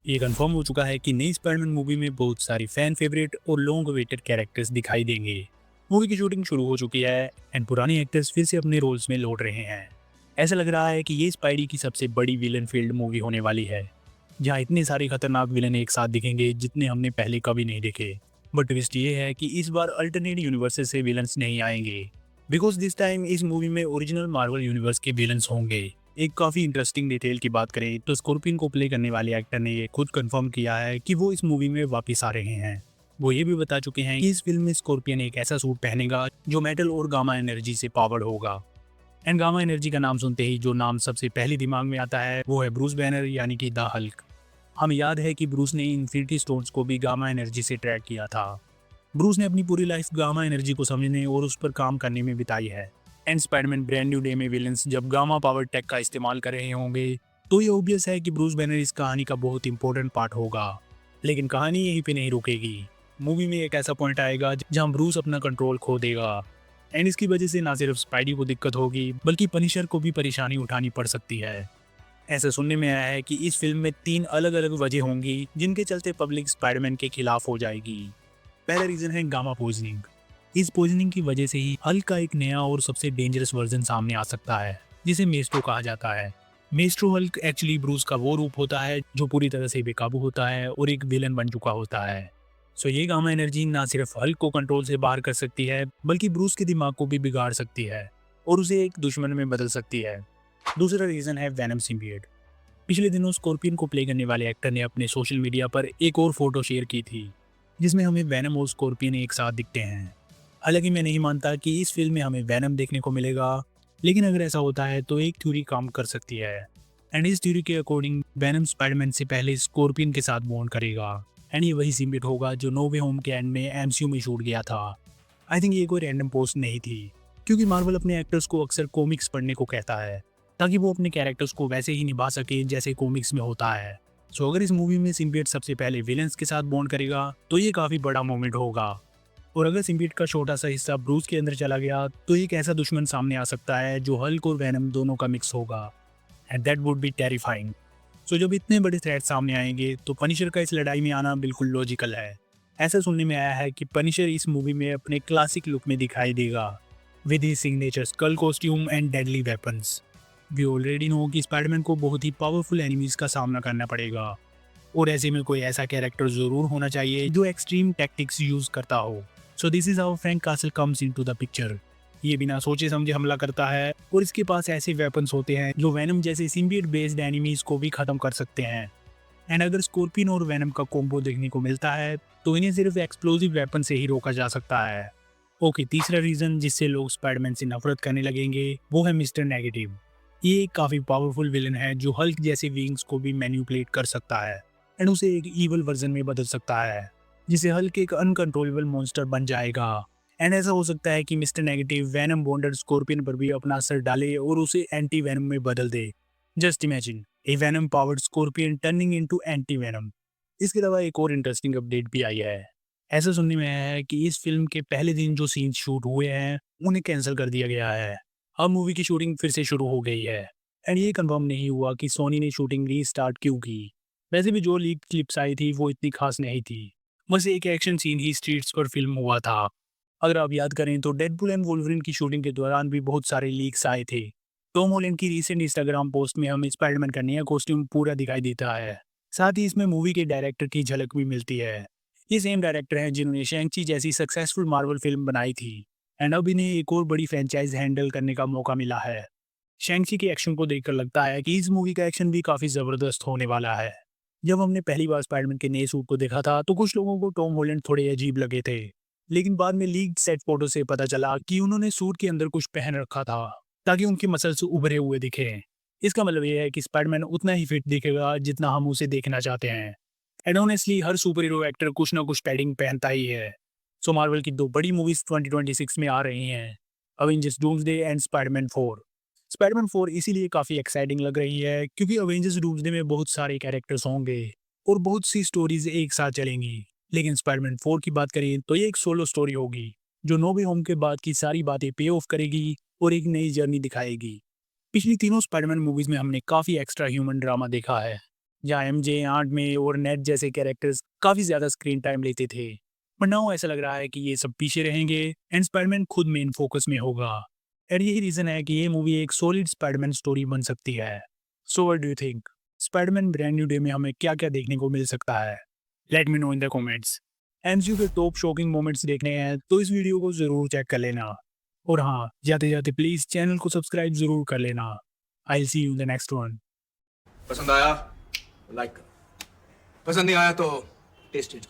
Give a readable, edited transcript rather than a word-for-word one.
ये कंफर्म हो चुका है कि नई स्पाइडरमैन मूवी में बहुत सारी फैन फेवरेट और लॉन्ग अवेटेड कैरेक्टर्स दिखाई देंगे। मूवी की शूटिंग शुरू हो चुकी है एंड पुराने एक्टर्स फिर से अपने रोल्स में लौट रहे हैं। ऐसा लग रहा है कि ये स्पाइडी की सबसे बड़ी विलन फील्ड मूवी होने वाली है, जहाँ इतने सारे खतरनाक विलन एक साथ दिखेंगे जितने हमने पहले कभी नहीं देखे। बट ट्विस्ट ये है कि इस बार अल्टरनेट यूनिवर्सेस से विलन्स नहीं आएंगे, बिकॉज दिस टाइम इस मूवी में ओरिजिनल मार्वल यूनिवर्स के विलन्स होंगे। एक काफी इंटरेस्टिंग डिटेल की बात करें तो स्कॉर्पियन को प्ले करने वाले एक्टर ने ये खुद कंफर्म किया है कि वो इस मूवी में वापस आ रहे हैं। वो ये भी बता चुके हैं कि इस फिल्म में स्कॉर्पियन एक ऐसा सूट पहनेगा जो मेटल और गामा एनर्जी से पावर्ड होगा। एंड गामा एनर्जी का नाम सुनते ही जो नाम सबसे पहले दिमाग में आता है वो है ब्रूस बैनर, यानी कि द हल्क। हमें याद है कि ब्रूस ने इन्फिनिटी स्टोन्स को भी गामा एनर्जी से ट्रैक किया था। ब्रूस ने अपनी पूरी लाइफ गामा एनर्जी को समझने और उस पर काम करने में बिताई है। And Spiderman brand new day में विलन्स जब गामा पावर टेक का इस्तेमाल कर रहे होंगे तो ये ऑब्वियस है कि ब्रूस बैनर इस कहानी का बहुत इंपॉर्टेंट पार्ट होगा। लेकिन कहानी यहीं पे नहीं रुकेगी। मूवी में एक ऐसा पॉइंट आएगा जहां ब्रूस अपना कंट्रोल खो देगा एंड इसकी वजह से ना सिर्फ स्पाइडी को दिक्कत होगी बल्कि पनिशर को भी परेशानी उठानी पड़ सकती है। ऐसा सुनने में आया है कि इस फिल्म में 3 अलग अलग वजह होंगी जिनके चलते पब्लिक स्पाइडरमैन के खिलाफ हो जाएगी। पहला रीजन है गामा पॉइजनिंग। इस पॉइजनिंग की वजह से ही हल्क का एक नया और सबसे डेंजरस वर्जन सामने आ सकता है, जिसे मेस्ट्रो कहा जाता है। मेस्ट्रो हल्क एक्चुअली ब्रूस का वो रूप होता है जो पूरी तरह से बेकाबू होता है और एक विलन बन चुका होता है। सो ये गामा एनर्जी ना सिर्फ हल्क को कंट्रोल से बाहर कर सकती है बल्कि ब्रूस के दिमाग को भी बिगाड़ सकती है और उसे एक दुश्मन में बदल सकती है। दूसरा रीजन है वेनम सिम्बियोट। पिछले दिनों स्कॉर्पियन को प्ले करने वाले एक्टर ने अपने सोशल मीडिया पर एक और फोटो शेयर की थी जिसमें हमें वेनम और स्कॉर्पियन एक साथ दिखते हैं। हालांकि मैं नहीं मानता कि इस फिल्म में हमें वेनम देखने को मिलेगा, लेकिन अगर ऐसा होता है तो एक थ्योरी काम कर सकती है। एंड इस थ्योरी के अकॉर्डिंग वेनम स्पाइडरमैन से पहले स्कॉर्पियन के साथ बॉन्ड करेगा एंड ये वही सिम्बियोट होगा जो नो वे होम के एंड में एमसीयू में शूट गया था। आई थिंक ये कोई रैंडम पोस्ट नहीं थी, क्योंकि मार्वल अपने एक्टर्स को अक्सर कॉमिक्स पढ़ने को कहता है ताकि वो अपने कैरेक्टर्स को वैसे ही निभा सके जैसे कॉमिक्स में होता है। सो अगर इस मूवी में सिम्बियोट सबसे पहले विलेंस के साथ बॉन्ड करेगा तो ये काफी बड़ा मोमेंट होगा। और अगर सिम्बियोट का छोटा सा हिस्सा ब्रूस के अंदर चला गया तो एक ऐसा दुश्मन सामने आ सकता है जो हल्क और वेनम दोनों का मिक्स होगा and that would be terrifying. So जब इतने बड़े थ्रेट सामने आएंगे तो पनिशर का इस लड़ाई में आना बिल्कुल लॉजिकल है। ऐसा सुनने में आया है कि पनिशर इस मूवी में अपने क्लासिक लुक में दिखाई देगा with his signature skull costume and deadly weapons. We already know कि स्पाइडरमैन को बहुत ही पावरफुल एनिमीज का सामना करना पड़ेगा और ऐसे में कोई ऐसा कैरेक्टर जरूर होना चाहिए जो एक्सट्रीम टैक्टिक्स यूज करता हो। So this is how Frank castle comes into the picture. ये बिना सोचे समझे हमला करता है और इसके पास ऐसे वेपन्स होते हैं जो वेनम जैसे सिम्बियोट बेस्ड एनिमीज को भी खत्म कर सकते हैं। एंड अगर स्कॉर्पियन और वेनम का कॉम्बो देखने को मिलता है तो इन्हें सिर्फ एक्सप्लोसिव वेपन से ही रोका जा सकता है। ओके, तीसरा रीजन जिससे लोग स्पाइडरमैन से नफरत करने लगेंगे वो है मिस्टर नेगेटिव। ये एक काफी पावरफुल विलन है जो हल्क जैसे विंग्स को भी मैनिपुलेट कर सकता है एंड उसे एक इवल वर्जन में बदल सकता है, जिसे हल्क एक अनकंट्रोलेबल मॉन्स्टर बन जाएगा। एंड ऐसा हो सकता है कि mister negative venom bonded scorpion पर भी अपना असर डाले और उसे एंटी वेनम में बदल दे। Just imagine a venom powered scorpion turning into anti venom. इसके अलावा एक और इंटरेस्टिंग अपडेट भी आई है। ऐसा सुनने में आया है कि इस फिल्म के पहले दिन जो सीन शूट हुए हैं उन्हें कैंसिल कर दिया गया है। अब मूवी की शूटिंग फिर से शुरू हो गई है एंड ये कंफर्म नहीं हुआ कि सोनी ने शूटिंग रीस्टार्ट क्यों की। वैसे भी जो लीक क्लिप्स आई थी वो इतनी खास नहीं थी, बस एक एक्शन सीन ही स्ट्रीट्स पर फिल्म हुआ था। अगर आप याद करें तो डेडपूल एंड वोल्वरिन की शूटिंग के दौरान भी बहुत सारे लीक्स आए थे। टॉम हॉलैंड की रीसेंट इंस्टाग्राम पोस्ट में हमें स्पाइडरमैन का नया कॉस्ट्यूम पूरा दिखाई देता है। साथ ही इसमें मूवी के डायरेक्टर की झलक भी मिलती है। ये सेम डायरेक्टर हैं जिन्होंने शैंग-ची जैसी सक्सेसफुल मार्वल फिल्म बनाई थी एंड अब इन्हें एक और बड़ी फ्रेंचाइज हैंडल करने का मौका मिला है। शैंग-ची के एक्शन को देखकर लगता है कि इस मूवी का एक्शन भी काफी जबरदस्त होने वाला है। जब हमने पहली बार स्पाइडरमैन के नए सूट को देखा था तो कुछ लोगों को टॉम हॉलैंड थोड़े अजीब लगे थे, लेकिन बाद में लीक्ड सेट फोटो से पता चला कि उन्होंने सूट के अंदर कुछ पहन रखा था ताकि उनके मसल्स उभरे हुए दिखे। इसका मतलब ये है कि स्पाइडरमैन उतना ही फिट दिखेगा जितना हम उसे देखना चाहते हैं। And honestly her super hero actor कुछ ना कुछ पैडिंग पहनता ही है। सो मार्वल की 2 बड़ी मूवीज 2026 में आ रही हैं, Avengers doomsday and Spiderman 4। Spiderman 4 इसीलिए काफी एक्साइटिंग लग रही है क्योंकि अवेंजर्स डूम्सडे में बहुत सारे कैरेक्टर्स होंगे और बहुत सी स्टोरीज एक साथ चलेंगी। लेकिन स्पाइडरमैन 4 की बात करें तो ये एक सोलो स्टोरी होगी जो नो वे होम के बाद की सारी बातें पे ऑफ करेगी और एक नई जर्नी दिखाएगी। पिछली तीनों स्पाइडरमैन मूवीज में हमने काफी एक्स्ट्रा ह्यूमन ड्रामा देखा है, जहाँ एमजे, आंट में और नेट जैसे कैरेक्टर्स काफ़ी ज़्यादा स्क्रीन टाइम लेते थे। पर नाउ ऐसा लग रहा है कि ये सब पीछे रहेंगे एंड स्पाइडरमैन खुद मेन फोकस में होगा। और यही रीज़न है कि ये मूवी एक सॉलिड स्पाइडरमैन स्टोरी बन सकती है। So what do you think? Spiderman brand new day में हमें क्या-क्या देखने को मिल सकता है? Let me know in the comments. MCU के टॉप शॉकिंग मोमेंट्स देखने हैं तो इस वीडियो को ज़रूर चेक कर लेना। और हाँ, जाते-जाते प्लीज़ चैनल को सब्सक्राइब ज़रूर कर लेना। I will see you in the next one. पसंद आया लाइक करो, पसंद नहीं आया तो टेस्ट इट।